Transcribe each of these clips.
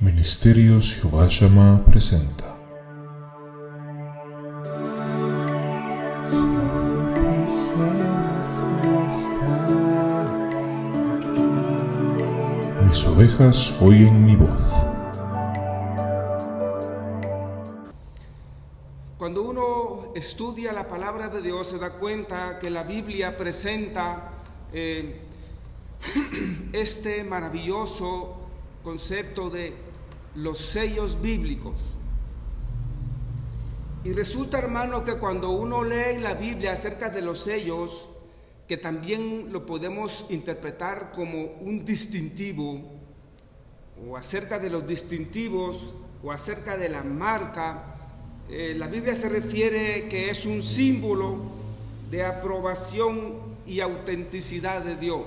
Ministerios Jehová Shammah presenta Su presencia está aquí. Mis ovejas oyen mi voz. Cuando uno estudia la palabra de Dios se da cuenta que la Biblia presenta este maravilloso concepto de los sellos bíblicos. Y resulta, hermano, que cuando uno lee en la Biblia acerca de los sellos, que también lo podemos interpretar como un distintivo, o acerca de los distintivos, o acerca de la marca, la Biblia se refiere que es un símbolo de aprobación y autenticidad de Dios.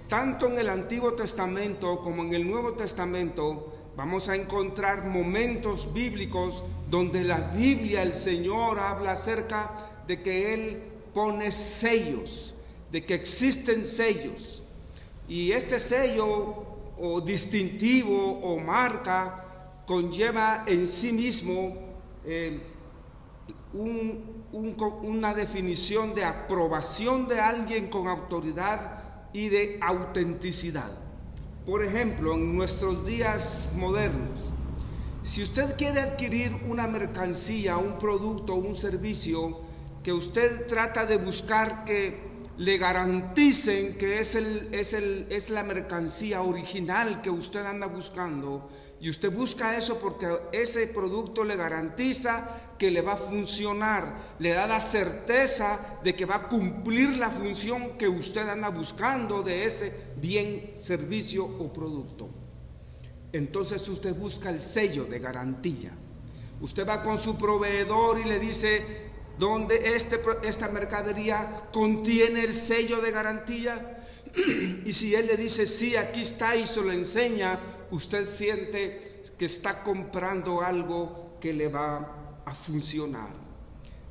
Tanto en el Antiguo Testamento como en el Nuevo Testamento vamos a encontrar momentos bíblicos donde la Biblia, el Señor habla acerca de que Él pone sellos, de que existen sellos. Y este sello o distintivo o marca conlleva en sí mismo una definición de aprobación de alguien con autoridad y de autenticidad. Por ejemplo, en nuestros días modernos, si usted quiere adquirir una mercancía, un producto, un servicio, que usted trata de buscar que le garanticen que es la mercancía original que usted anda buscando, y usted busca eso porque ese producto le garantiza que le va a funcionar, le da la certeza de que va a cumplir la función que usted anda buscando de ese bien, servicio o producto. Entonces usted busca el sello de garantía. Usted va con su proveedor y le dice: ¿dónde esta mercadería contiene el sello de garantía? Y si él le dice: sí, aquí está, y se lo enseña, usted siente que está comprando algo que le va a funcionar.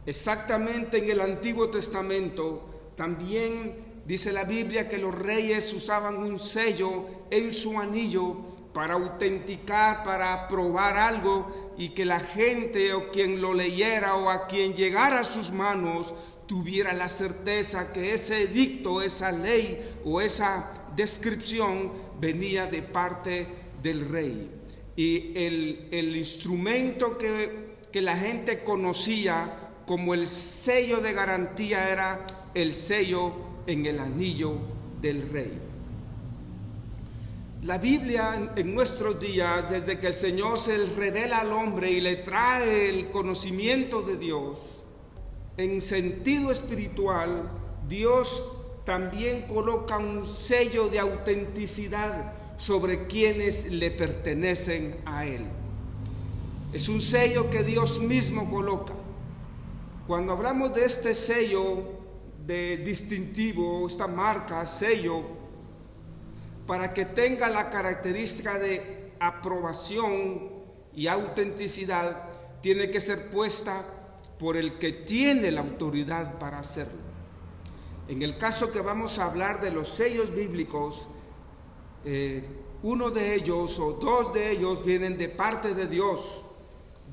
Exactamente, en el Antiguo Testamento también dice la Biblia que los reyes usaban un sello en su anillo para autenticar, para probar algo, y que la gente o quien lo leyera o a quien llegara a sus manos tuviera la certeza que ese edicto, esa ley o esa descripción venía de parte del rey. Y el instrumento que la gente conocía como el sello de garantía era el sello en el anillo del rey. La Biblia en nuestros días, desde que el Señor se revela al hombre y le trae el conocimiento de Dios, en sentido espiritual, Dios también coloca un sello de autenticidad sobre quienes le pertenecen a Él. Es un sello que Dios mismo coloca. Cuando hablamos de este sello de distintivo, esta marca, sello, para que tenga la característica de aprobación y autenticidad, tiene que ser puesta por el que tiene la autoridad para hacerlo. En el caso que vamos a hablar de los sellos bíblicos, uno de ellos o dos de ellos vienen de parte de Dios.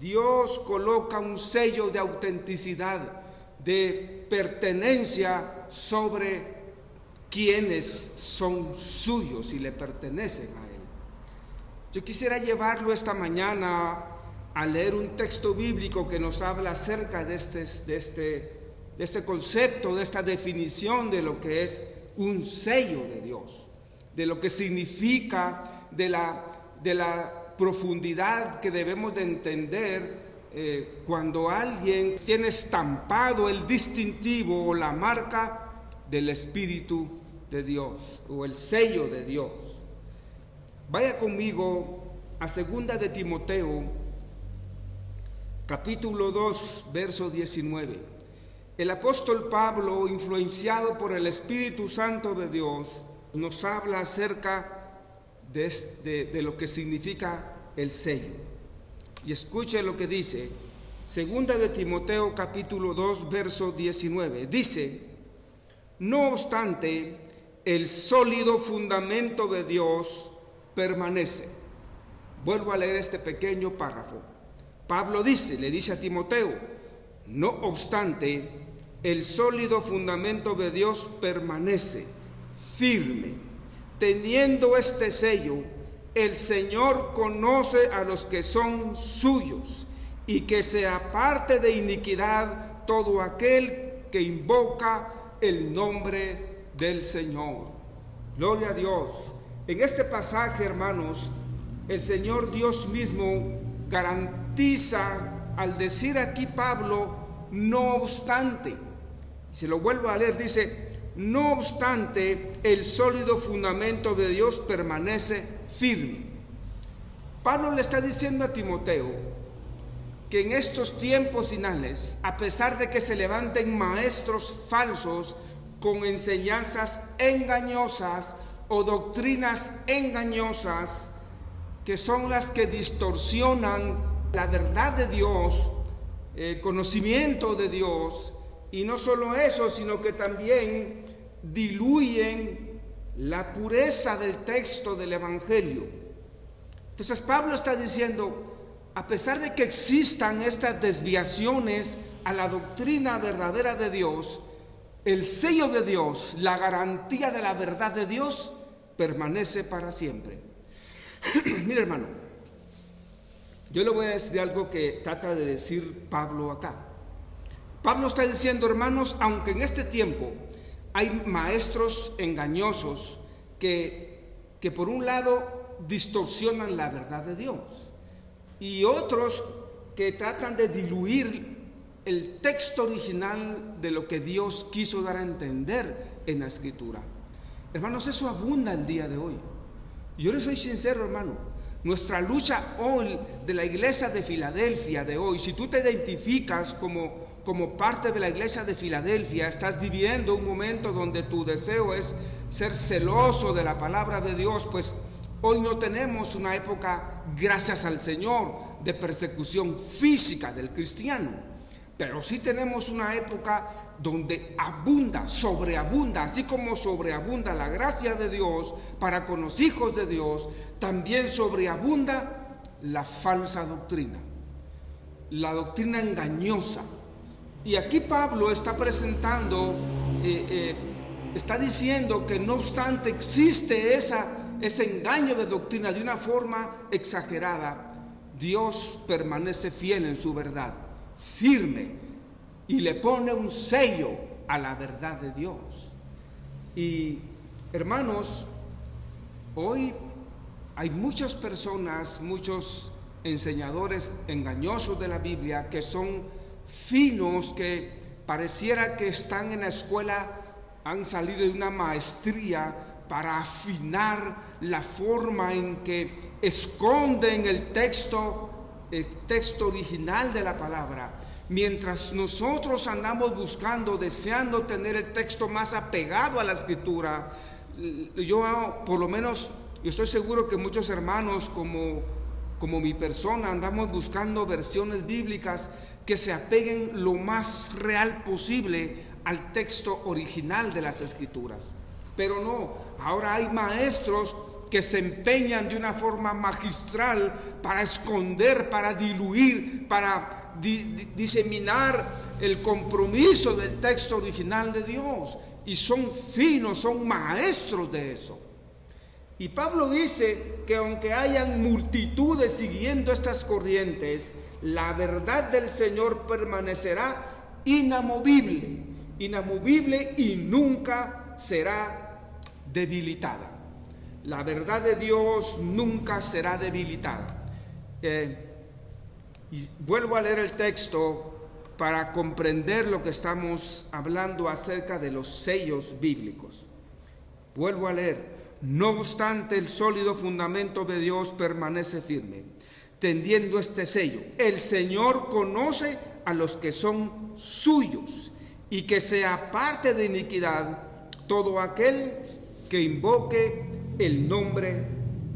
Dios coloca un sello de autenticidad, de pertenencia sobre quienes son suyos y le pertenecen a Él. Yo quisiera llevarlo esta mañana a leer un texto bíblico que nos habla acerca de este concepto, de esta definición de lo que es un sello de Dios, de lo que significa, de la profundidad que debemos de entender cuando alguien tiene estampado el distintivo o la marca del Espíritu de Dios o el sello de Dios. Vaya conmigo a 2 de Timoteo, capítulo 2, verso 19. El apóstol Pablo, influenciado por el Espíritu Santo de Dios, nos habla acerca de lo que significa el sello. Y escuche lo que dice 2 de Timoteo, capítulo 2, verso 19. Dice: no obstante, el sólido fundamento de Dios permanece. Vuelvo a leer este pequeño párrafo. Pablo le dice a Timoteo: no obstante, el sólido fundamento de Dios permanece firme. Teniendo este sello, el Señor conoce a los que son suyos, y que se aparte de iniquidad todo aquel que invoca el nombre del Señor. Gloria a Dios. En este pasaje, hermanos, el Señor Dios mismo garantiza, al decir aquí Pablo, no obstante. Se lo vuelvo a leer, dice: no obstante, el sólido fundamento de Dios permanece firme. Pablo le está diciendo a Timoteo que en estos tiempos finales, a pesar de que se levanten maestros falsos con enseñanzas engañosas o doctrinas engañosas, que son las que distorsionan la verdad de Dios, el conocimiento de Dios, y no solo eso, sino que también diluyen la pureza del texto del Evangelio. Entonces Pablo está diciendo: a pesar de que existan estas desviaciones a la doctrina verdadera de Dios, el sello de Dios, la garantía de la verdad de Dios, permanece para siempre. Mira, hermano, yo le voy a decir algo que trata de decir Pablo acá. Pablo está diciendo: hermanos, aunque en este tiempo hay maestros engañosos que por un lado distorsionan la verdad de Dios, y otros que tratan de diluir el texto original de lo que Dios quiso dar a entender en la Escritura. Hermanos, eso abunda el día de hoy. Y yo les soy sincero, hermano, nuestra lucha hoy de la iglesia de Filadelfia de hoy, si tú te identificas como parte de la iglesia de Filadelfia, estás viviendo un momento donde tu deseo es ser celoso de la palabra de Dios, pues hoy no tenemos una época, gracias al Señor, de persecución física del cristiano. Pero sí tenemos una época donde sobreabunda, así como sobreabunda la gracia de Dios para con los hijos de Dios, también sobreabunda la falsa doctrina, la doctrina engañosa. Y aquí Pablo está presentando, está diciendo que no obstante existe ese engaño de doctrina de una forma exagerada, Dios permanece fiel en su verdad, firme, y le pone un sello a la verdad de Dios. Y hermanos, hoy hay muchas personas, muchos enseñadores engañosos de la Biblia que son finos, que pareciera que están en la escuela, han salido de una maestría para afinar la forma en que esconden el texto original de la palabra, mientras nosotros andamos buscando, deseando tener el texto más apegado a la Escritura. Yo por lo menos, yo estoy seguro que muchos hermanos como mi persona andamos buscando versiones bíblicas que se apeguen lo más real posible al texto original de las Escrituras. Pero no, ahora hay maestros que se empeñan de una forma magistral para esconder, para diluir, para diseminar el compromiso del texto original de Dios. Y son finos, son maestros de eso. Y Pablo dice que aunque hayan multitudes siguiendo estas corrientes, la verdad del Señor permanecerá inamovible y nunca será debilitada. La verdad de Dios nunca será debilitada. Y vuelvo a leer el texto para comprender lo que estamos hablando acerca de los sellos bíblicos. Vuelvo a leer: no obstante, el sólido fundamento de Dios permanece firme, tendiendo este sello: el Señor conoce a los que son suyos, y que se aparte de iniquidad todo aquel que invoque el nombre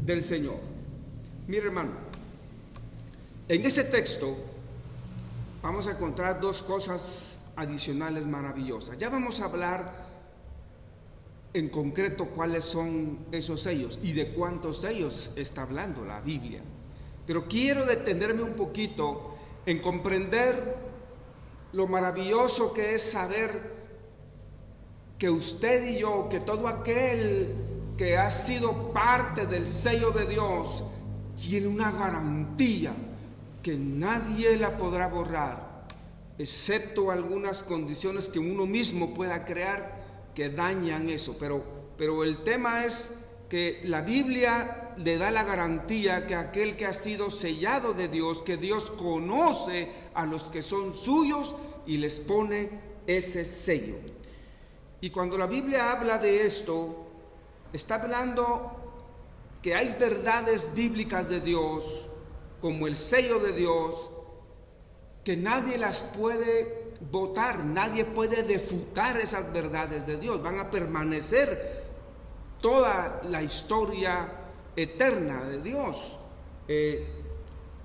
del Señor. Mire, hermano, en ese texto vamos a encontrar dos cosas adicionales maravillosas. Ya vamos a hablar en concreto cuáles son esos sellos y de cuántos sellos está hablando la Biblia. Pero quiero detenerme un poquito en comprender lo maravilloso que es saber que usted y yo, que todo aquel que ha sido parte del sello de Dios, tiene una garantía que nadie la podrá borrar, excepto algunas condiciones que uno mismo pueda crear que dañan eso. Pero el tema es que la Biblia le da la garantía que aquel que ha sido sellado de Dios, que Dios conoce a los que son suyos y les pone ese sello. Y cuando la Biblia habla de esto, está hablando que hay verdades bíblicas de Dios, como el sello de Dios, que nadie las puede votar, nadie puede defutar esas verdades de Dios. Van a permanecer toda la historia eterna de Dios,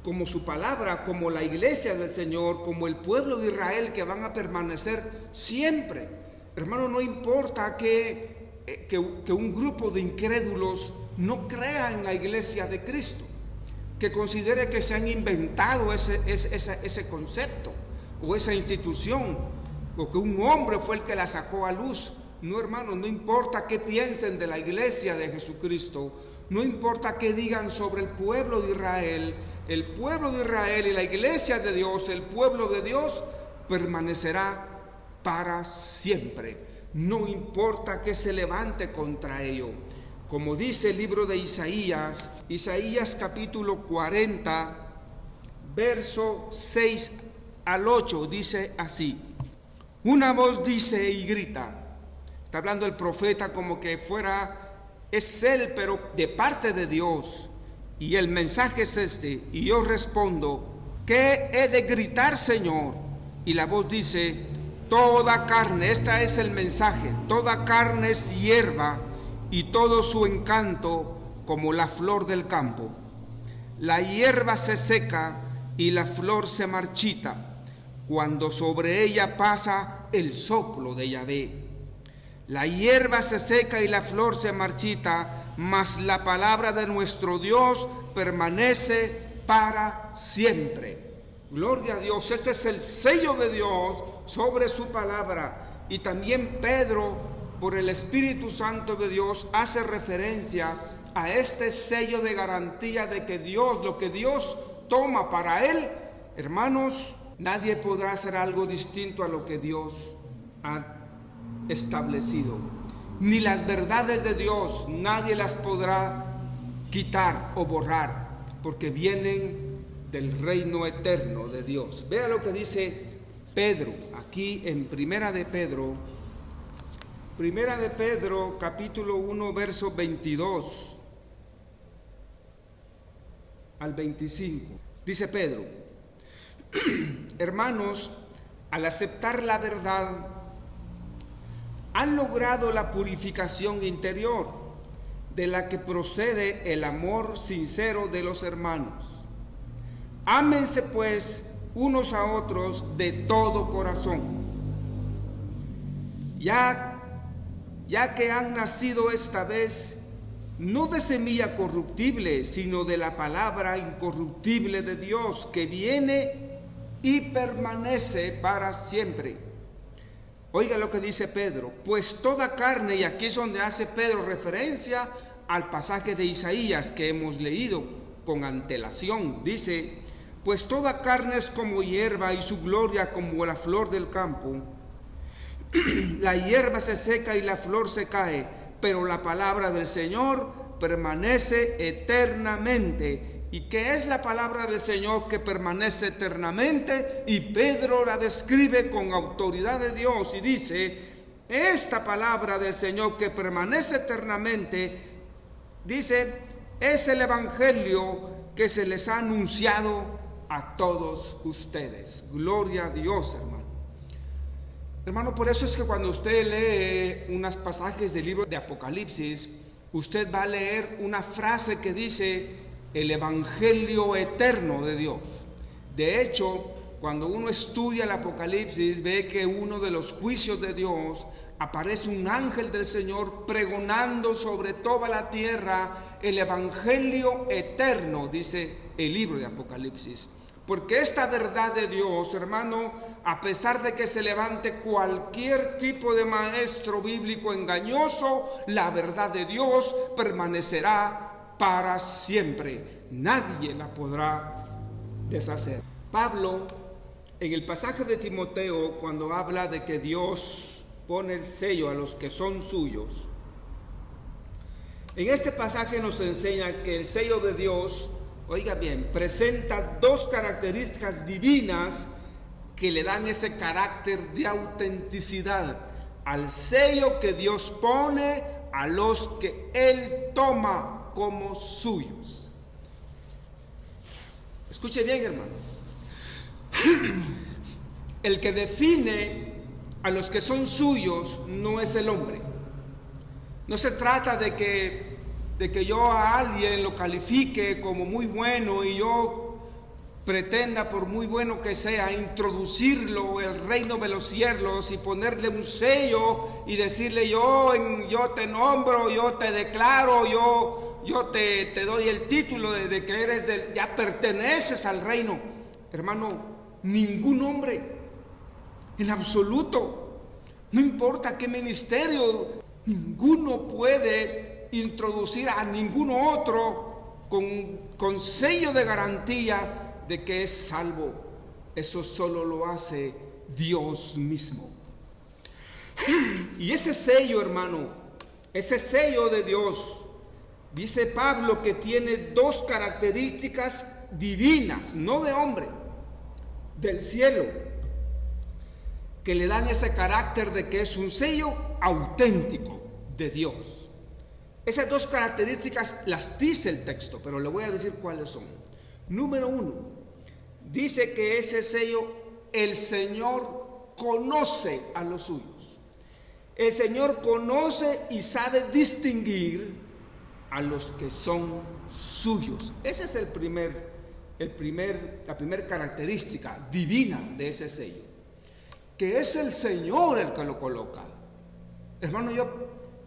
como su palabra, como la iglesia del Señor, como el pueblo de Israel, que van a permanecer siempre. Hermano, no importa que un grupo de incrédulos no crea en la iglesia de Cristo, que considere que se han inventado ese concepto o esa institución, o que un hombre fue el que la sacó a luz. No, hermano, no importa qué piensen de la iglesia de Jesucristo, no importa qué digan sobre el pueblo de Israel y la iglesia de Dios, el pueblo de Dios permanecerá para siempre. No importa que se levante contra ello. Como dice el libro de Isaías capítulo 40, verso 6 al 8, dice así: una voz dice y grita. Está hablando el profeta como que es él, pero de parte de Dios. Y el mensaje es este, y yo respondo: ¿qué he de gritar, Señor? Y la voz dice: toda carne, este es el mensaje, toda carne es hierba, y todo su encanto como la flor del campo. La hierba se seca y la flor se marchita, cuando sobre ella pasa el soplo de Yahvé. La hierba se seca y la flor se marchita, mas la palabra de nuestro Dios permanece para siempre. Gloria a Dios, ese es el sello de Dios sobre su palabra. Y también Pedro, por el Espíritu Santo de Dios, hace referencia a este sello de garantía de que Dios, lo que Dios toma para él, hermanos, nadie podrá hacer algo distinto a lo que Dios ha establecido. Ni las verdades de Dios nadie las podrá quitar o borrar, porque vienen del reino eterno de Dios. Vea lo que dice Pedro aquí en Primera de Pedro capítulo 1, verso 22 al 25. Dice Pedro: hermanos, al aceptar la verdad, han logrado la purificación interior, de la que procede el amor sincero de los hermanos. Ámense pues unos a otros de todo corazón, ya que han nacido esta vez, no de semilla corruptible, sino de la palabra incorruptible de Dios, que viene y permanece para siempre. Oiga lo que dice Pedro: pues toda carne, y aquí es donde hace Pedro referencia al pasaje de Isaías que hemos leído con antelación. Dice: pues toda carne es como hierba, y su gloria como la flor del campo. La hierba se seca y la flor se cae, pero la palabra del Señor permanece eternamente. ¿Y qué es la palabra del Señor que permanece eternamente? Y Pedro la describe con autoridad de Dios y dice: esta palabra del Señor que permanece eternamente, dice, es el evangelio que se les ha anunciado a todos ustedes. Gloria a Dios, hermano. Hermano, por eso es que cuando usted lee unos pasajes del libro de Apocalipsis, usted va a leer una frase que dice: el evangelio eterno de Dios. De hecho, cuando uno estudia el Apocalipsis, ve que uno de los juicios de Dios aparece un ángel del Señor pregonando sobre toda la tierra el evangelio eterno, dice el libro de Apocalipsis. Porque esta verdad de Dios, hermano, a pesar de que se levante cualquier tipo de maestro bíblico engañoso, la verdad de Dios permanecerá para siempre. Nadie la podrá deshacer. Pablo, en el pasaje de Timoteo, cuando habla de que Dios pone el sello a los que son suyos, en este pasaje nos enseña que el sello de Dios, oiga bien, presenta dos características divinas que le dan ese carácter de autenticidad al sello que Dios pone a los que Él toma como suyos. Escuche bien, hermano. El que define a los que son suyos no es el hombre. No se trata de que yo a alguien lo califique como muy bueno y yo pretenda, por muy bueno que sea, introducirlo el reino de los cielos y ponerle un sello y decirle yo te nombro, yo te declaro, yo te doy el título de que eres ya perteneces al reino. Hermano, ningún hombre, en absoluto, no importa qué ministerio, ninguno puede introducir a ningún otro con sello de garantía de que es salvo. Eso solo lo hace Dios mismo. Y ese sello, hermano, ese sello de Dios, dice Pablo que tiene dos características divinas, no de hombre, del cielo, que le dan ese carácter de que es un sello auténtico de Dios. Esas dos características las dice el texto, pero le voy a decir cuáles son. Número uno, dice que ese sello el Señor conoce a los suyos. El Señor conoce y sabe distinguir a los que son suyos. Esa es la primera característica divina de ese sello, que es el Señor el que lo coloca. Hermano,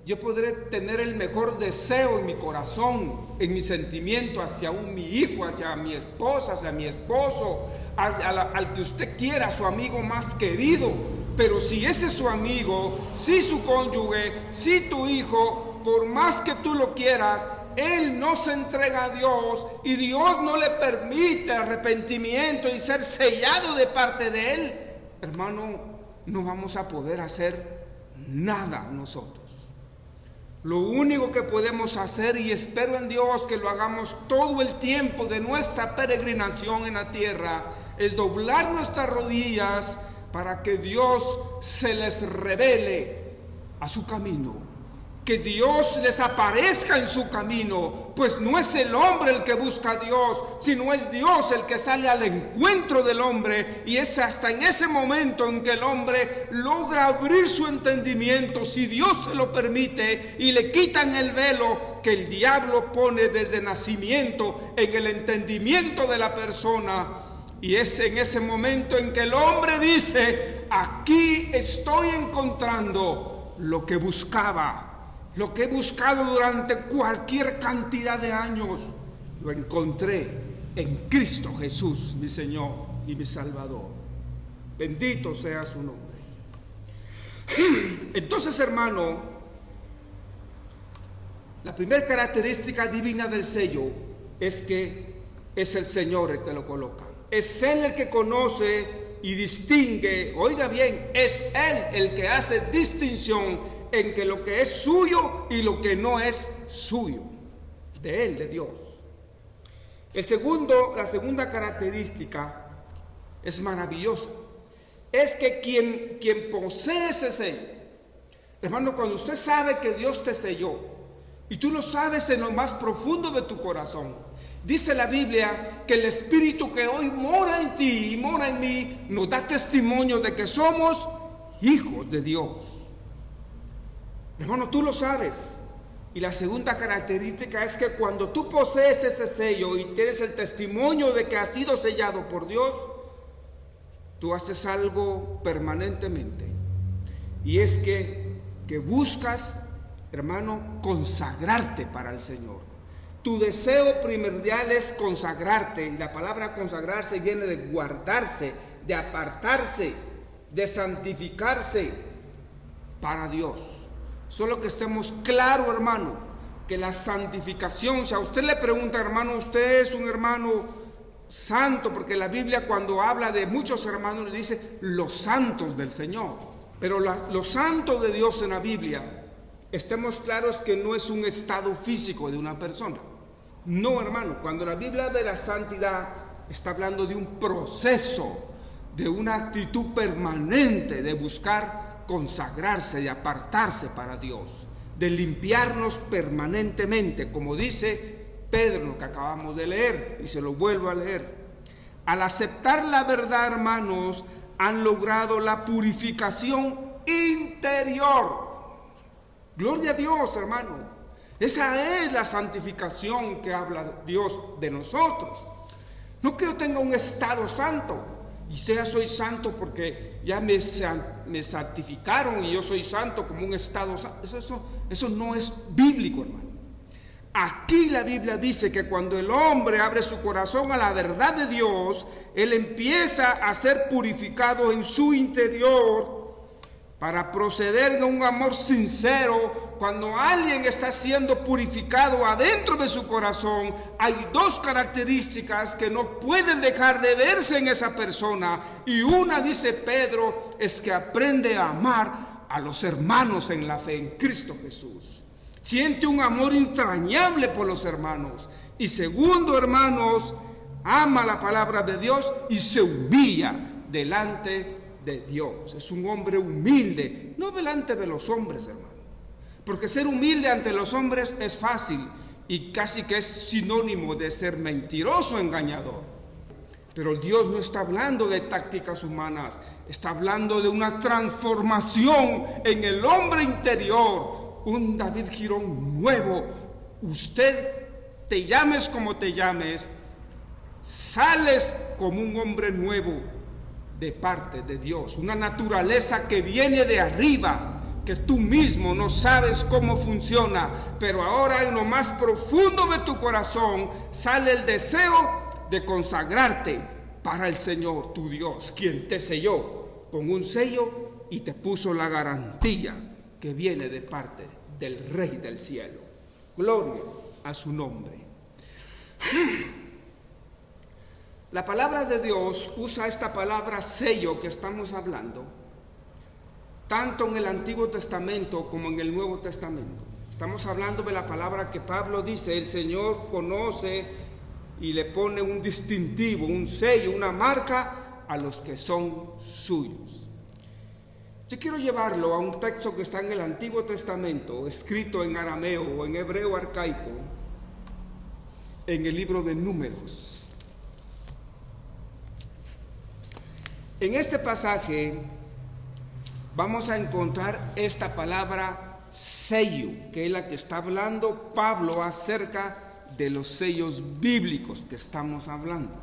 yo podré tener el mejor deseo en mi corazón, en mi sentimiento hacia mi hijo, hacia mi esposa, hacia mi esposo, al que usted quiera, su amigo más querido. Pero si ese es su amigo, si su cónyuge, si tu hijo, por más que tú lo quieras, él no se entrega a Dios y Dios no le permite arrepentimiento y ser sellado de parte de Él, hermano, no vamos a poder hacer nada nosotros. Lo único que podemos hacer, y espero en Dios que lo hagamos todo el tiempo de nuestra peregrinación en la tierra, es doblar nuestras rodillas para que Dios se les revele a su camino. Que Dios les aparezca en su camino, pues no es el hombre el que busca a Dios, sino es Dios el que sale al encuentro del hombre, y es hasta en ese momento en que el hombre logra abrir su entendimiento, si Dios se lo permite, y le quitan el velo que el diablo pone desde nacimiento en el entendimiento de la persona. Y es en ese momento en que el hombre dice: aquí estoy encontrando lo que buscaba. Lo que he buscado durante cualquier cantidad de años, lo encontré en Cristo Jesús, mi Señor y mi Salvador. Bendito sea su nombre. Entonces, hermano, la primera característica divina del sello es que es el Señor el que lo coloca. Es Él el que conoce y distingue. Oiga bien, es Él el que hace distinción en que lo que es suyo y lo que no es suyo, de Él, de Dios. La segunda característica es maravillosa. Es que quien posee ese sello, hermano, cuando usted sabe que Dios te selló, y tú lo sabes en lo más profundo de tu corazón, dice la Biblia que el Espíritu que hoy mora en ti y mora en mí, nos da testimonio de que somos hijos de Dios. Hermano, tú lo sabes. Y la segunda característica es que cuando tú posees ese sello y tienes el testimonio de que has sido sellado por Dios, tú haces algo permanentemente. Y es que que buscas, hermano, consagrarte para el Señor. Tu deseo primordial es consagrarte. La palabra consagrarse viene de guardarse, de apartarse, de santificarse para Dios. Solo que estemos claros, hermano, que la santificación, si a usted le pregunta, hermano, usted es un hermano santo, porque la Biblia cuando habla de muchos hermanos le dice los santos del Señor. Pero los santos de Dios en la Biblia, estemos claros que no es un estado físico de una persona. No, hermano, cuando la Biblia habla de la santidad, está hablando de un proceso, de una actitud permanente de buscar consagrarse, de apartarse para Dios, de limpiarnos permanentemente, como dice Pedro, lo que acabamos de leer, y se lo vuelvo a leer. Al aceptar la verdad, hermanos, han logrado la purificación interior. Gloria a Dios, hermano. Esa es la santificación que habla Dios de nosotros. No que yo tenga un estado santo y ya soy santo porque ya me santificaron y yo soy santo como un estado santo. Eso no es bíblico, hermano. Aquí la Biblia dice que cuando el hombre abre su corazón a la verdad de Dios, él empieza a ser purificado en su interior para proceder de un amor sincero. Cuando alguien está siendo purificado adentro de su corazón, hay dos características que no pueden dejar de verse en esa persona. Y una, dice Pedro, es que aprende a amar a los hermanos en la fe en Cristo Jesús. Siente un amor entrañable por los hermanos. Y segundo, hermanos, ama la palabra de Dios y se humilla delante de Dios. Es un hombre humilde, no delante de los hombres, hermano. Porque ser humilde ante los hombres es fácil y casi que es sinónimo de ser mentiroso, engañador. Pero Dios no está hablando de tácticas humanas, está hablando de una transformación en el hombre interior. Un David Girón nuevo. Usted, te llames como te llames, sales como un hombre nuevo de parte de Dios. Una naturaleza que viene de arriba, que tú mismo no sabes cómo funciona, pero ahora en lo más profundo de tu corazón sale el deseo de consagrarte para el Señor, tu Dios, quien te selló con un sello y te puso la garantía que viene de parte del Rey del cielo. Gloria a su nombre. La palabra de Dios usa esta palabra sello que estamos hablando, tanto en el Antiguo Testamento como en el Nuevo Testamento. Estamos hablando de la palabra que Pablo dice, el Señor conoce y le pone un distintivo, un sello, una marca a los que son suyos. Yo quiero llevarlo a un texto que está en el Antiguo Testamento, escrito en arameo o en hebreo arcaico, en el libro de Números. En este pasaje vamos a encontrar esta palabra sello, que es la que está hablando Pablo acerca de los sellos bíblicos que estamos hablando.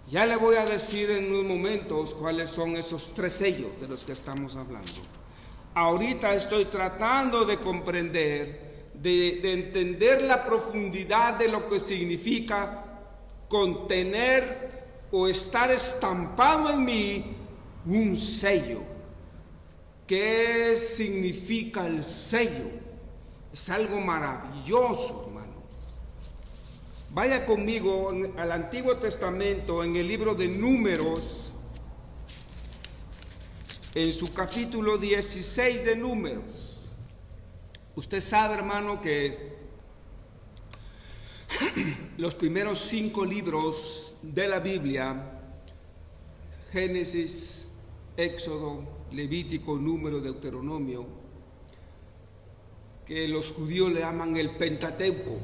Ya le voy a decir en unos momentos cuáles son esos 3 sellos de los que estamos hablando. Ahorita estoy tratando de comprender, de entender la profundidad de lo que significa contener o estar estampado en mí un sello. ¿Qué significa el sello? Es algo maravilloso, hermano. Vaya conmigo al Antiguo Testamento, en el libro de Números, en su capítulo 16 de Números. Usted sabe, hermano, que los primeros 5 libros de la Biblia, Génesis, Éxodo, Levítico, Número, Deuteronomio, que los judíos le llaman el Pentateuco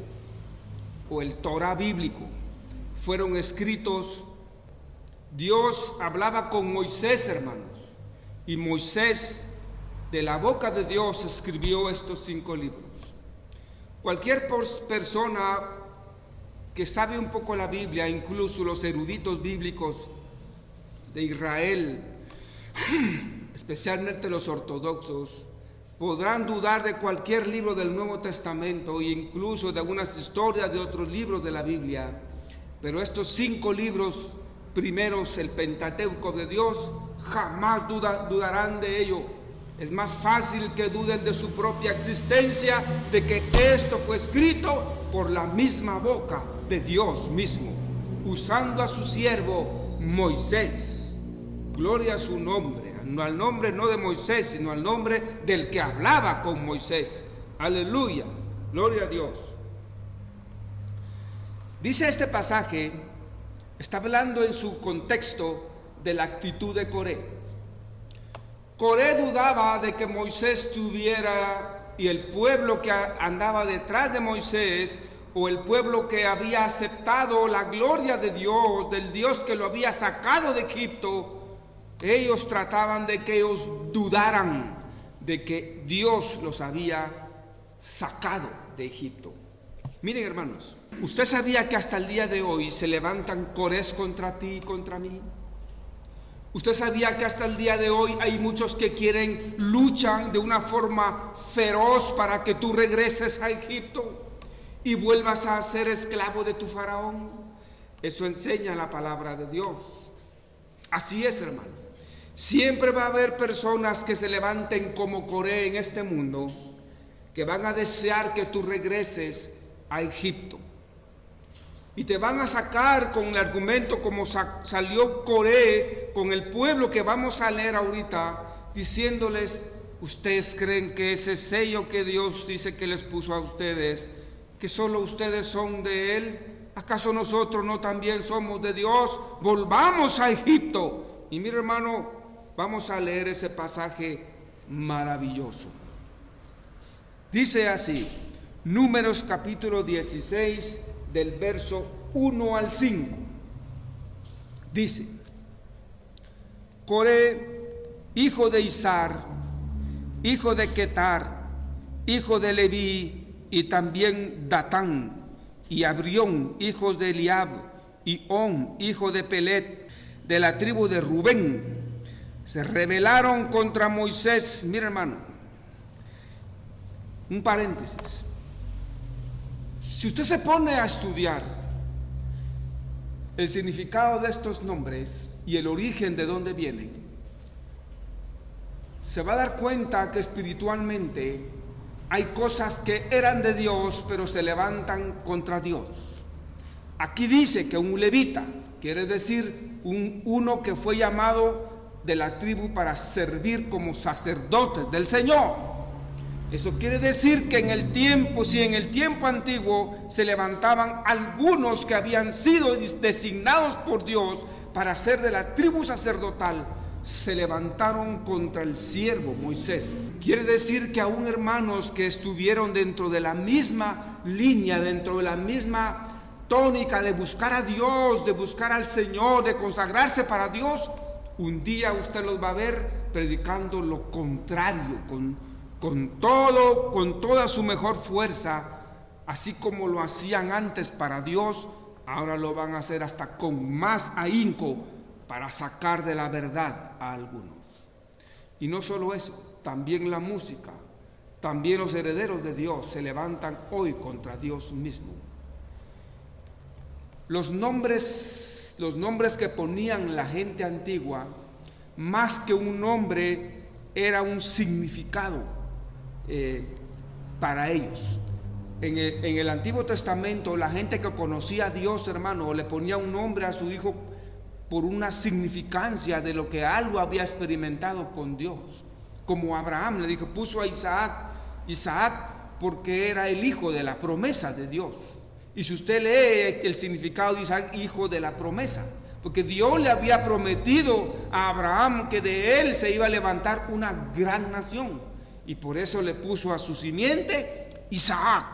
o el Torá bíblico, fueron escritos. Dios hablaba con Moisés, hermanos, y Moisés de la boca de Dios escribió estos 5 libros. Cualquier persona que sabe un poco la Biblia, incluso los eruditos bíblicos de Israel, especialmente los ortodoxos, podrán dudar de cualquier libro del Nuevo Testamento e incluso de algunas historias de otros libros de la Biblia, pero estos 5 libros primeros, el Pentateuco de Dios, jamás dudarán de ello. Es más fácil que duden de su propia existencia, de que esto fue escrito por la misma boca de Dios mismo, usando a su siervo Moisés. Gloria a su nombre, no al nombre no de Moisés, sino al nombre del que hablaba con Moisés. Aleluya, gloria a Dios. Dice este pasaje, está hablando en su contexto de la actitud de Coré. Coré dudaba de que Moisés tuviera, y el pueblo que andaba detrás de Moisés, o el pueblo que había aceptado la gloria de Dios, del Dios que lo había sacado de Egipto, ellos trataban de que ellos dudaran de que Dios los había sacado de Egipto. Miren, hermanos, ¿usted sabía que hasta el día de hoy se levantan Corés contra ti y contra mí? ¿Usted sabía que hasta el día de hoy hay muchos que luchan de una forma feroz para que tú regreses a Egipto y vuelvas a ser esclavo de tu faraón? Eso enseña la palabra de Dios. Así es, hermano. Siempre va a haber personas que se levanten como Coré en este mundo, que van a desear que tú regreses a Egipto. Y te van a sacar con el argumento como salió Coré con el pueblo que vamos a leer ahorita, diciéndoles: ¿ustedes creen que ese sello que Dios dice que les puso a ustedes, que solo ustedes son de Él? ¿Acaso nosotros no también somos de Dios? Volvamos a Egipto. Y mira, hermano, vamos a leer ese pasaje maravilloso. Dice así, Números capítulo 16, del verso 1 al 5. Dice: Coré, hijo de Izar, hijo de Ketar, hijo de Leví, y también Datán y Abrión, hijos de Eliab, y On, hijo de Pelet, de la tribu de Rubén, se rebelaron contra Moisés. Mira, hermano, un paréntesis. Si usted se pone a estudiar el significado de estos nombres y el origen de dónde vienen, se va a dar cuenta que espiritualmente hay cosas que eran de Dios, pero se levantan contra Dios. Aquí dice que un levita, quiere decir uno que fue llamado de la tribu para servir como sacerdotes del Señor. Eso quiere decir que si en el tiempo antiguo se levantaban algunos que habían sido designados por Dios para ser de la tribu sacerdotal, se levantaron contra el siervo Moisés. Quiere decir que aún hermanos que estuvieron dentro de la misma línea, dentro de la misma tónica de buscar a Dios, de buscar al Señor, de consagrarse para Dios, un día usted los va a ver predicando lo contrario, con toda su mejor fuerza, así como lo hacían antes para Dios, ahora lo van a hacer hasta con más ahínco para sacar de la verdad a algunos. Y no solo eso, también la música, también los herederos de Dios se levantan hoy contra Dios mismo. Los nombres que ponían la gente antigua, más que un nombre, era un significado para ellos. En el Antiguo Testamento, la gente que conocía a Dios, hermano, le ponía un nombre a su hijo por una significancia de lo que algo había experimentado con Dios. Como Abraham le dijo, puso a Isaac porque era el hijo de la promesa de Dios. Y si usted lee el significado de Isaac, hijo de la promesa, porque Dios le había prometido a Abraham que de él se iba a levantar una gran nación, y por eso le puso a su simiente Isaac.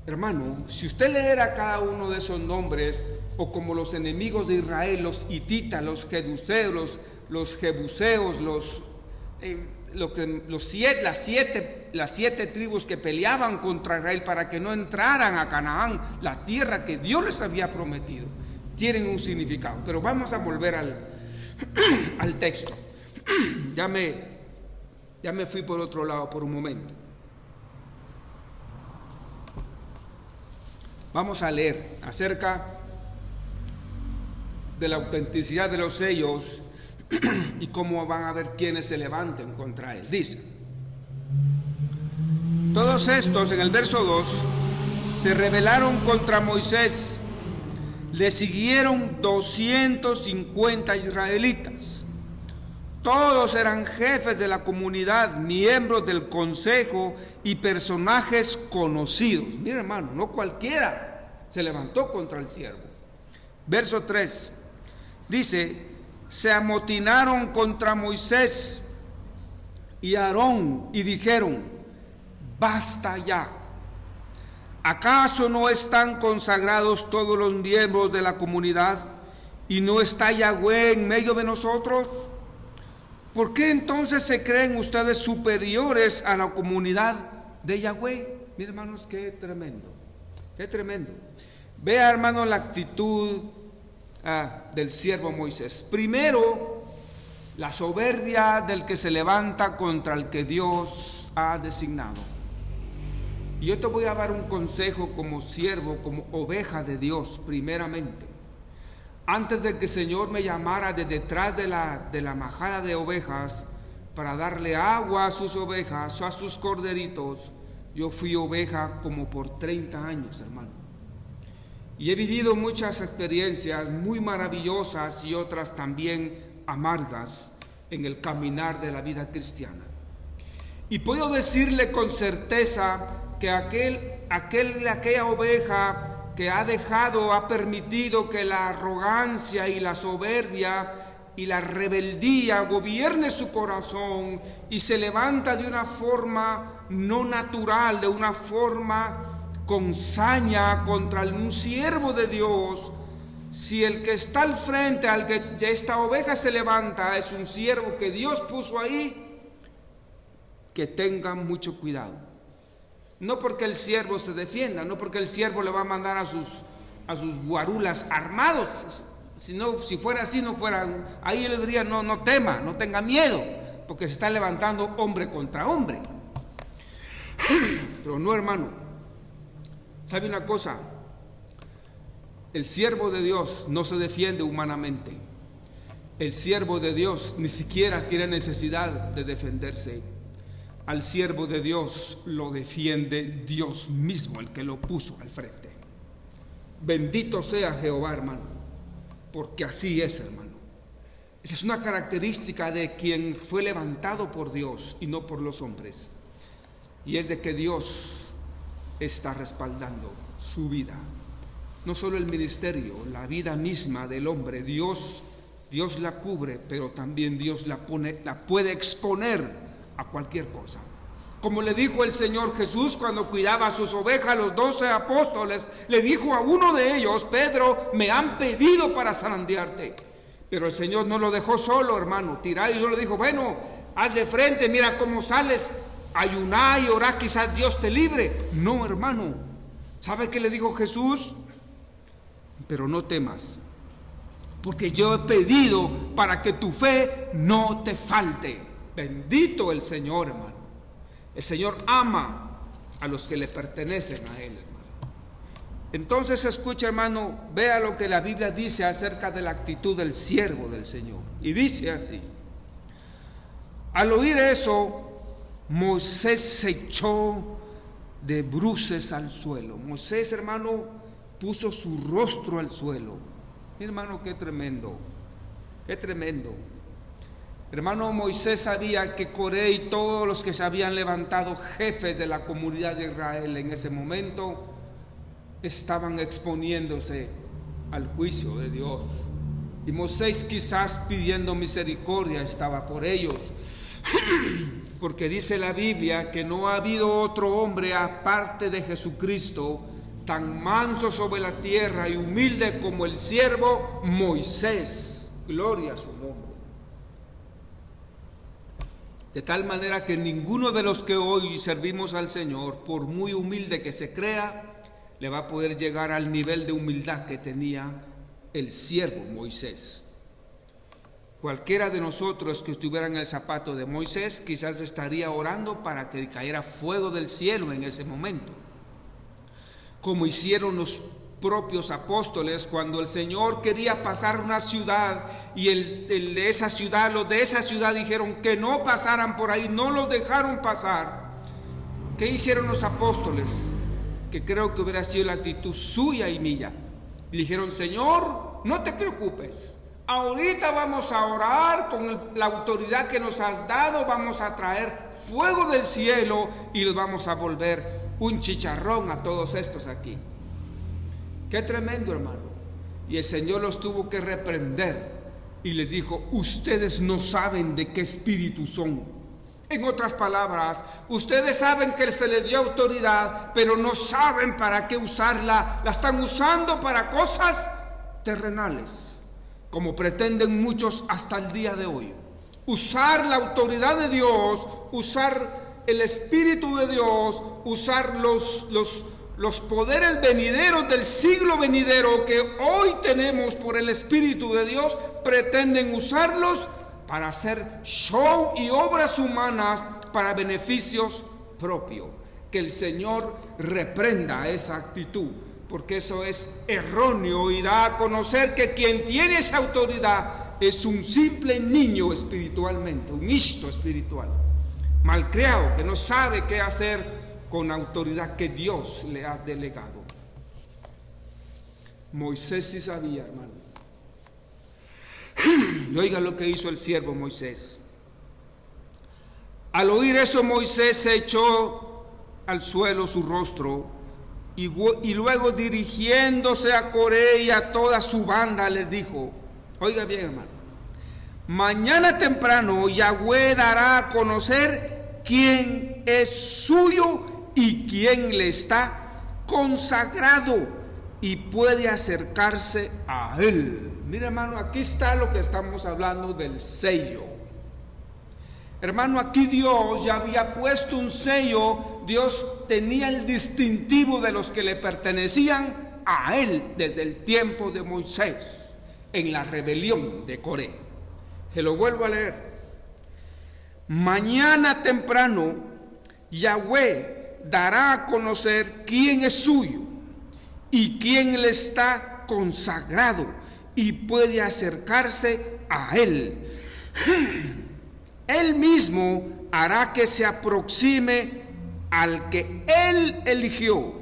Hermano, si usted leera cada uno de esos nombres, o como los enemigos de Israel, los hititas, los jebuseos, las siete tribus que peleaban contra Israel para que no entraran a Canaán, la tierra que Dios les había prometido, tienen un significado. Pero vamos a volver al texto. Ya me Ya me fui por otro lado por un momento. Vamos a leer acerca de la autenticidad de los sellos y cómo van a ver quienes se levanten contra él. Dice: todos estos, en el verso 2, se rebelaron contra Moisés. Le siguieron 250 israelitas. Todos eran jefes de la comunidad, miembros del consejo y personajes conocidos. Mira, hermano, no cualquiera se levantó contra el siervo. Verso 3 dice: se amotinaron contra Moisés y Aarón y dijeron: basta ya. ¿Acaso no están consagrados todos los miembros de la comunidad y no está Yahweh en medio de nosotros? ¿Por qué entonces se creen ustedes superiores a la comunidad de Yahweh? Miren, hermanos, qué tremendo, qué tremendo. Vea, hermano, la actitud del siervo Moisés. Primero, la soberbia del que se levanta contra el que Dios ha designado. Y yo te voy a dar un consejo como siervo, como oveja de Dios, primeramente. Antes de que el Señor me llamara de detrás de la majada de ovejas para darle agua a sus ovejas o a sus corderitos, yo fui oveja como por 30 años, hermano. Y he vivido muchas experiencias muy maravillosas y otras también amargas en el caminar de la vida cristiana. Y puedo decirle con certeza que aquella oveja que ha permitido que la arrogancia y la soberbia y la rebeldía gobierne su corazón y se levanta de una forma no natural, de una forma con saña contra un siervo de Dios. Si el que está al frente, al que esta oveja se levanta, es un siervo que Dios puso ahí, que tengan mucho cuidado. No porque el siervo se defienda, no porque el siervo le va a mandar a sus guarulas armados. Si fuera así, no fuera. Ahí yo le diría: no tema, no tenga miedo, porque se está levantando hombre contra hombre. Pero no, hermano. ¿Sabe una cosa? El siervo de Dios no se defiende humanamente. El siervo de Dios ni siquiera tiene necesidad de defenderse. Al siervo de Dios lo defiende Dios mismo, el que lo puso al frente. Bendito sea Jehová, hermano, porque así es, hermano. Esa es una característica de quien fue levantado por Dios y no por los hombres. Y es de que Dios está respaldando su vida. No solo el ministerio, la vida misma del hombre. Dios la cubre, pero también Dios la puede exponer a cualquier cosa. Como le dijo el Señor Jesús cuando cuidaba a sus ovejas, los 12 apóstoles, le dijo a uno de ellos: Pedro, me han pedido para zarandearte. Pero el Señor no lo dejó solo, hermano, tirado, y no le dijo: bueno, haz de frente, mira cómo sales, ayuná y orá, quizás Dios te libre. No, hermano. ¿Sabe qué le dijo Jesús? Pero no temas, porque yo he pedido para que tu fe no te falte. Bendito el Señor, hermano. El Señor ama a los que le pertenecen a Él, hermano. Entonces escucha, hermano, vea lo que la Biblia dice acerca de la actitud del siervo del Señor. Y dice así: al oír eso, Moisés se echó de bruces al suelo. Moisés, hermano, puso su rostro al suelo. Hermano, qué tremendo, qué tremendo. Hermano, Moisés sabía que Coré y todos los que se habían levantado jefes de la comunidad de Israel en ese momento estaban exponiéndose al juicio de Dios. Y Moisés, quizás pidiendo misericordia, estaba por ellos. Porque dice la Biblia que no ha habido otro hombre aparte de Jesucristo tan manso sobre la tierra y humilde como el siervo Moisés. Gloria a su nombre. De tal manera que ninguno de los que hoy servimos al Señor, por muy humilde que se crea, le va a poder llegar al nivel de humildad que tenía el siervo Moisés. Cualquiera de nosotros que estuviera en el zapato de Moisés quizás estaría orando para que cayera fuego del cielo en ese momento, como hicieron los propios apóstoles cuando el Señor quería pasar una ciudad y los de esa ciudad dijeron que no pasaran por ahí, no los dejaron pasar. ¿Qué hicieron los apóstoles? Que creo que hubiera sido la actitud suya y mía. Le dijeron: Señor, no te preocupes, ahorita vamos a orar con la autoridad que nos has dado, vamos a traer fuego del cielo y los vamos a volver un chicharrón a todos estos aquí. Qué tremendo, hermano. Y el Señor los tuvo que reprender y les dijo: ustedes no saben de qué espíritu son. En otras palabras, ustedes saben que se les dio autoridad, pero no saben para qué usarla. La están usando para cosas terrenales, como pretenden muchos hasta el día de hoy. Usar la autoridad de Dios, usar el Espíritu de Dios, usar los poderes venideros del siglo venidero que hoy tenemos por el Espíritu de Dios, pretenden usarlos para hacer show y obras humanas para beneficios propios. Que el Señor reprenda esa actitud, porque eso es erróneo y da a conocer que quien tiene esa autoridad es un simple niño espiritualmente, un hijo espiritual, malcriado, que no sabe qué hacer con la autoridad que Dios le ha delegado. Moisés sí sabía, hermano. Y oiga lo que hizo el siervo Moisés. Al oír eso, Moisés se echó al suelo su rostro y luego, dirigiéndose a Coré y a toda su banda, les dijo: oiga bien, hermano, mañana temprano Yahweh dará a conocer quién es suyo y quién le está consagrado y puede acercarse a él. Mira, hermano, aquí está lo que estamos hablando del sello. Hermano, aquí Dios ya había puesto un sello. Dios tenía el distintivo de los que le pertenecían a él desde el tiempo de Moisés, en la rebelión de Coré. Se lo vuelvo a leer. Mañana temprano Yahweh dará a conocer quién es suyo y quién le está consagrado y puede acercarse a él. Él mismo hará que se aproxime al que él eligió.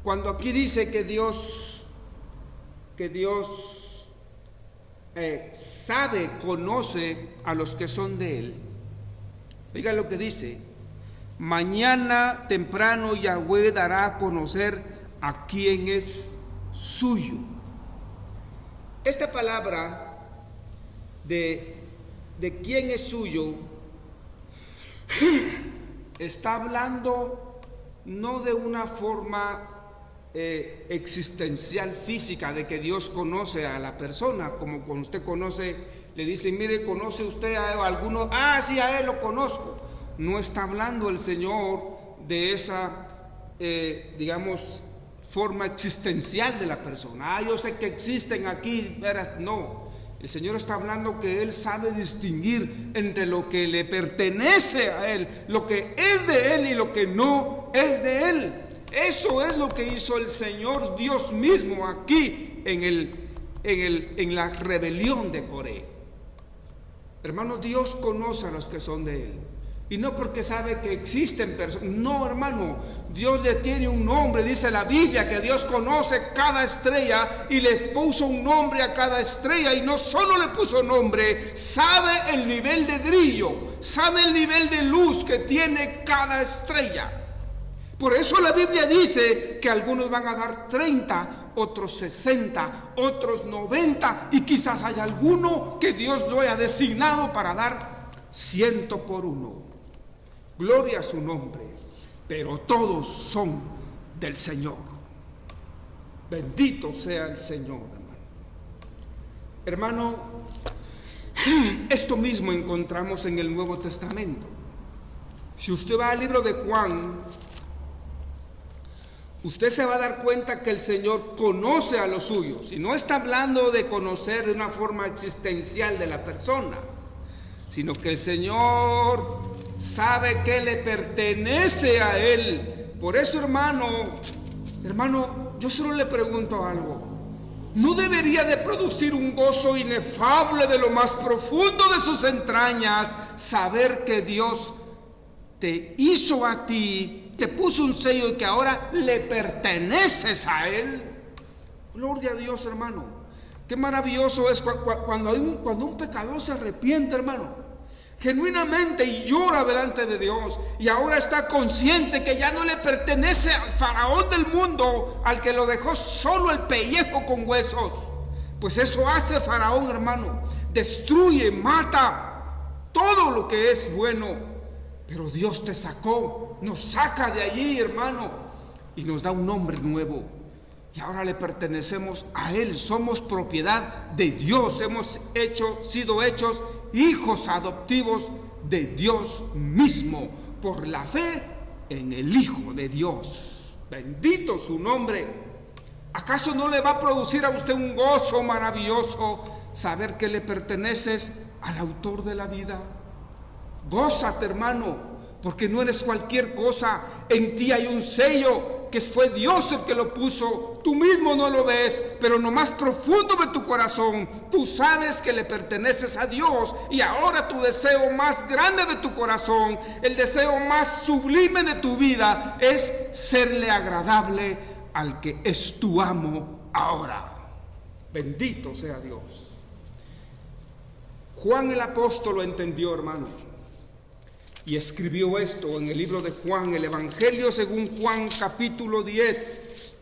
Cuando aquí dice que Dios sabe, conoce a los que son de él, oiga lo que dice: mañana temprano Yahweh dará a conocer a quién es suyo. Esta palabra de quién es suyo está hablando no de una forma existencial física, de que Dios conoce a la persona, como cuando usted conoce, le dicen: mire, ¿conoce usted a alguno? Ah, sí, a él lo conozco. No está hablando el Señor de esa, digamos, forma existencial de la persona. Ah, yo sé que existen aquí, verás. No, el Señor está hablando que Él sabe distinguir entre lo que le pertenece a Él, lo que es de Él y lo que no es de Él. Eso es lo que hizo el Señor Dios mismo aquí en la rebelión de Coré. Hermano, Dios conoce a los que son de Él. Y no porque sabe que existen personas. No, hermano, Dios le tiene un nombre. Dice la Biblia que Dios conoce cada estrella y le puso un nombre a cada estrella. Y no solo le puso nombre, sabe el nivel de brillo, sabe el nivel de luz que tiene cada estrella. Por eso la Biblia dice que algunos van a dar 30, otros 60, otros 90, y quizás haya alguno que Dios lo haya designado para dar 100 por uno. Gloria a su nombre, pero todos son del Señor. Bendito sea el Señor, hermano. Esto mismo encontramos en el Nuevo Testamento. Si usted va al libro de Juan usted se va a dar cuenta que el Señor conoce a los suyos. Y no está hablando de conocer de una forma existencial de la persona, sino que el Señor sabe que le pertenece a Él. Por eso, hermano, yo solo le pregunto algo. ¿No debería de producir un gozo inefable de lo más profundo de sus entrañas saber que Dios te hizo a ti, te puso un sello y que ahora le perteneces a Él? Gloria a Dios, hermano. Qué maravilloso es cuando un pecador se arrepiente, hermano, genuinamente, y llora delante de Dios, y ahora está consciente que ya no le pertenece al faraón del mundo, al que lo dejó solo el pellejo con huesos. Pues eso hace faraón, hermano. Destruye, mata todo lo que es bueno. Pero Dios te sacó, nos saca de allí, hermano, y nos da un nombre nuevo. Y ahora le pertenecemos a Él, somos propiedad de Dios, hemos sido hechos hijos adoptivos de Dios mismo, por la fe en el Hijo de Dios. Bendito su nombre. ¿Acaso no le va a producir a usted un gozo maravilloso saber que le perteneces al autor de la vida? Gózate, hermano, porque no eres cualquier cosa. En ti hay un sello que fue Dios el que lo puso. Tú mismo no lo ves, pero en lo más profundo de tu corazón tú sabes que le perteneces a Dios. Y ahora tu deseo más grande de tu corazón, el deseo más sublime de tu vida, es serle agradable al que es tu amo ahora. Bendito sea Dios. Juan el apóstol lo entendió, hermano, y escribió esto en el libro de Juan, el Evangelio según Juan, capítulo 10,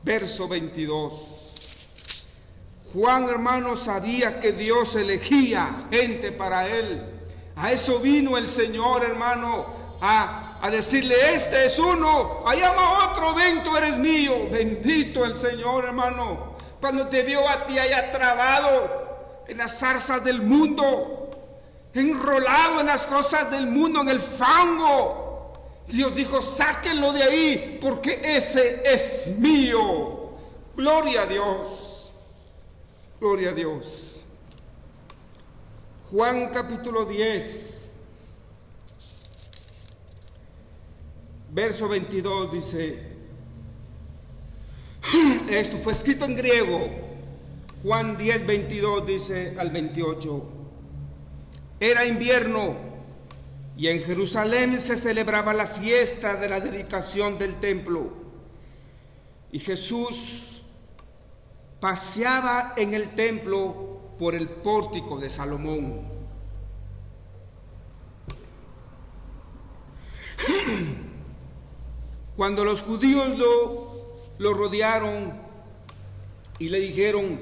verso 22. Juan, hermano, sabía que Dios elegía gente para él. A eso vino el Señor, hermano, a decirle: este es uno, allá va otro, ven, tú eres mío. Bendito el Señor, hermano. Cuando te vio a ti allá trabado en las zarzas del mundo, enrolado en las cosas del mundo, en el fango, Dios dijo: sáquenlo de ahí, porque ese es mío. Gloria a Dios, gloria a Dios. Juan capítulo 10, verso 22 dice, esto fue escrito en griego. Juan 10, 22 dice al 28. Era invierno y en Jerusalén se celebraba la fiesta de la dedicación del templo. Y Jesús paseaba en el templo por el pórtico de Salomón. Cuando los judíos lo rodearon y le dijeron: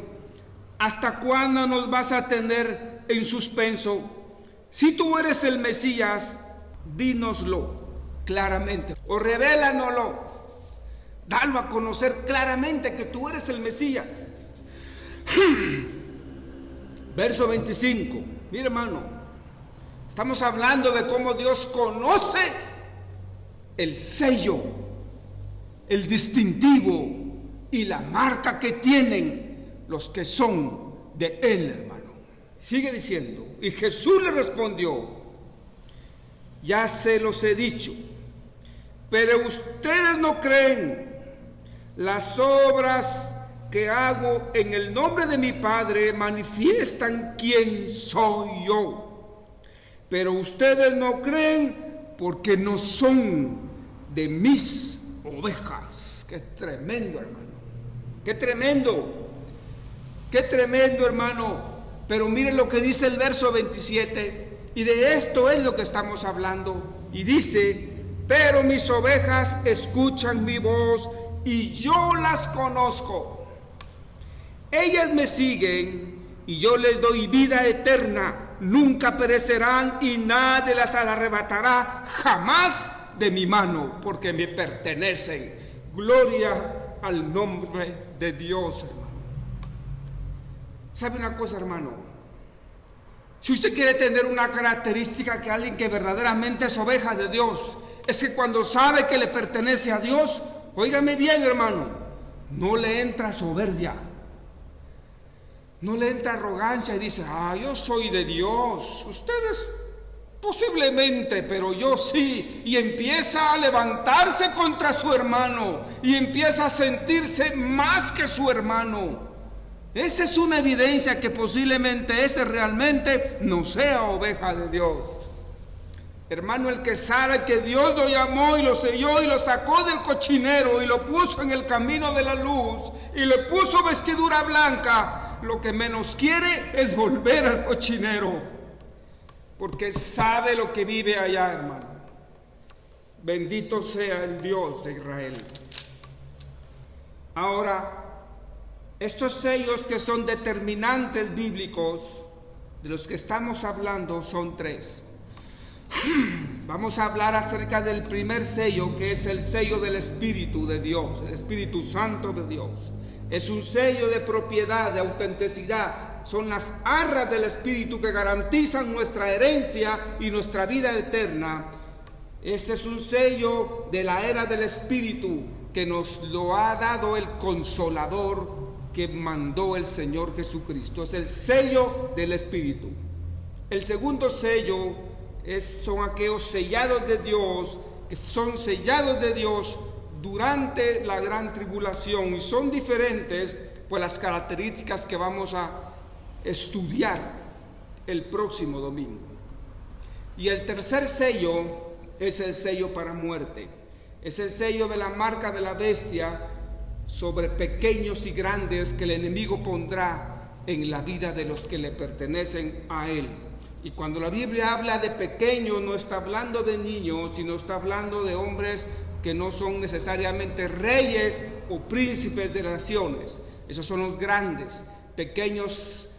¿hasta cuándo nos vas a tener en suspenso? Si tú eres el Mesías, dínoslo claramente, o revélanoslo, dalo a conocer claramente que tú eres el Mesías. Verso 25, mire, hermano, estamos hablando de cómo Dios conoce el sello, el distintivo y la marca que tienen los que son de Él, hermano. Sigue diciendo, y Jesús le respondió: ya se los he dicho, pero ustedes no creen. Las obras que hago en el nombre de mi Padre manifiestan quién soy yo, pero ustedes no creen porque no son de mis ovejas. Qué tremendo, hermano, qué tremendo, hermano. Pero miren lo que dice el verso 27, y de esto es lo que estamos hablando. Y dice: pero mis ovejas escuchan mi voz y yo las conozco. Ellas me siguen y yo les doy vida eterna, nunca perecerán y nadie las arrebatará jamás de mi mano, porque me pertenecen. Gloria al nombre de Dios, hermano. ¿Sabe una cosa, hermano? Si usted quiere tener una característica que alguien que verdaderamente es oveja de Dios, es que cuando sabe que le pertenece a Dios, Óigame bien, hermano, no le entra soberbia, no le entra arrogancia y dice, yo soy de Dios, ustedes posiblemente, pero yo sí, y empieza a levantarse contra su hermano y empieza a sentirse más que su hermano. Esa es una evidencia que posiblemente ese realmente no sea oveja de Dios. Hermano, el que sabe que Dios lo llamó y lo selló y lo sacó del cochinero y lo puso en el camino de la luz y le puso vestidura blanca, lo que menos quiere es volver al cochinero, porque sabe lo que vive allá, hermano. Bendito sea el Dios de Israel. Ahora, estos sellos que son determinantes bíblicos, de los que estamos hablando, son 3. Vamos a hablar acerca del primer sello, que es el sello del Espíritu de Dios, el Espíritu Santo de Dios. Es un sello de propiedad, de autenticidad. Son las arras del Espíritu que garantizan nuestra herencia y nuestra vida eterna. Ese es un sello de la era del Espíritu que nos lo ha dado el Consolador que mandó el Señor Jesucristo. Es el sello del Espíritu. El segundo sello son aquellos sellados de Dios, que son sellados de Dios durante la gran tribulación, y son diferentes por las características que vamos a estudiar el próximo domingo. Y el tercer sello es el sello para muerte. Es el sello de la marca de la bestia sobre pequeños y grandes que el enemigo pondrá en la vida de los que le pertenecen a él. Y cuando la Biblia habla de pequeños, no está hablando de niños, sino está hablando de hombres que no son necesariamente reyes o príncipes de naciones. Esos son los grandes. Pequeños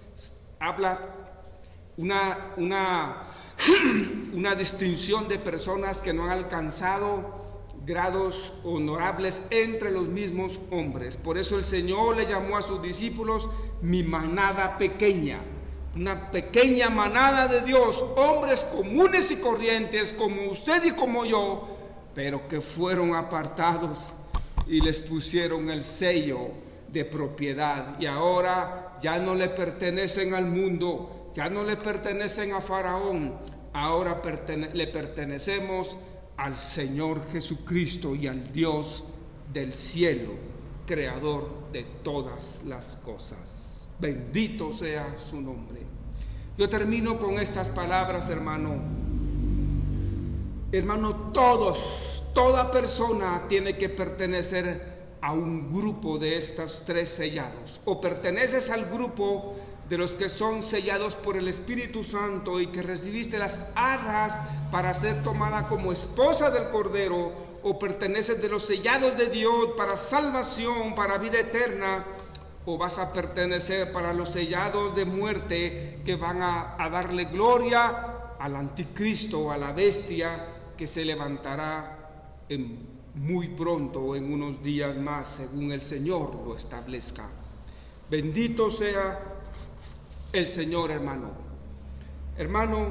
habla una distinción de personas que no han alcanzado grados honorables entre los mismos hombres. Por eso el Señor le llamó a sus discípulos mi manada pequeña. Una pequeña manada de Dios, hombres comunes y corrientes como usted y como yo, pero que fueron apartados y les pusieron el sello de propiedad, y ahora ya no le pertenecen al mundo, ya no le pertenecen a Faraón, ahora le pertenecemos al Señor Jesucristo y al Dios del cielo, creador de todas las cosas. Bendito sea su nombre. Yo termino con estas palabras, hermano. Hermano, toda persona tiene que pertenecer a un grupo de estos 3 sellados. O perteneces al grupo de los que son sellados por el Espíritu Santo y que recibiste las arras para ser tomada como esposa del Cordero, o perteneces de los sellados de Dios para salvación, para vida eterna, o vas a pertenecer para los sellados de muerte que van a darle gloria al anticristo, a la bestia que se levantará muy pronto o en unos días más, según el Señor lo establezca. Bendito sea el Señor, hermano. Hermano,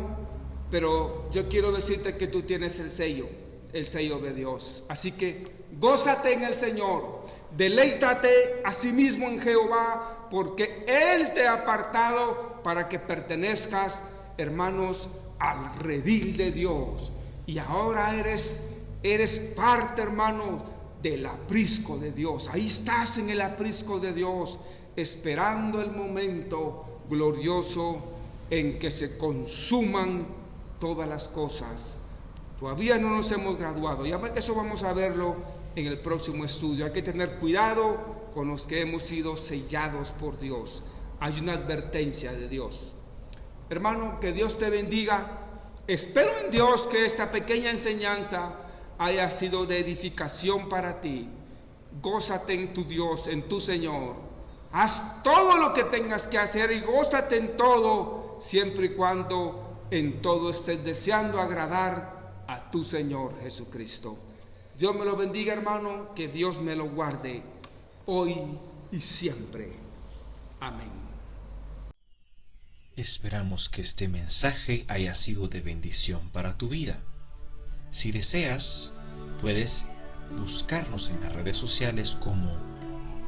pero yo quiero decirte que tú tienes el sello de Dios. Así que gózate en el Señor. Deleítate a sí mismo en Jehová, porque Él te ha apartado para que pertenezcas, hermanos, al redil de Dios. Y ahora eres parte, hermano, del aprisco de Dios. Ahí estás en el aprisco de Dios, esperando el momento glorioso en que se consuman todas las cosas. Todavía no nos hemos graduado, ya eso vamos a verlo en el próximo estudio. Hay que tener cuidado con los que hemos sido sellados por Dios. Hay una advertencia de Dios. Hermano, que Dios te bendiga. Espero en Dios que esta pequeña enseñanza haya sido de edificación para ti. Gózate en tu Dios, en tu Señor. Haz todo lo que tengas que hacer y gózate en todo, siempre y cuando en todo estés deseando agradar a tu Señor Jesucristo. Dios me lo bendiga, hermano, que Dios me lo guarde hoy y siempre. Amén. Esperamos que este mensaje haya sido de bendición para tu vida. Si deseas, puedes buscarnos en las redes sociales como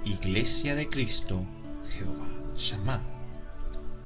Iglesia de Cristo Jehová Shammah.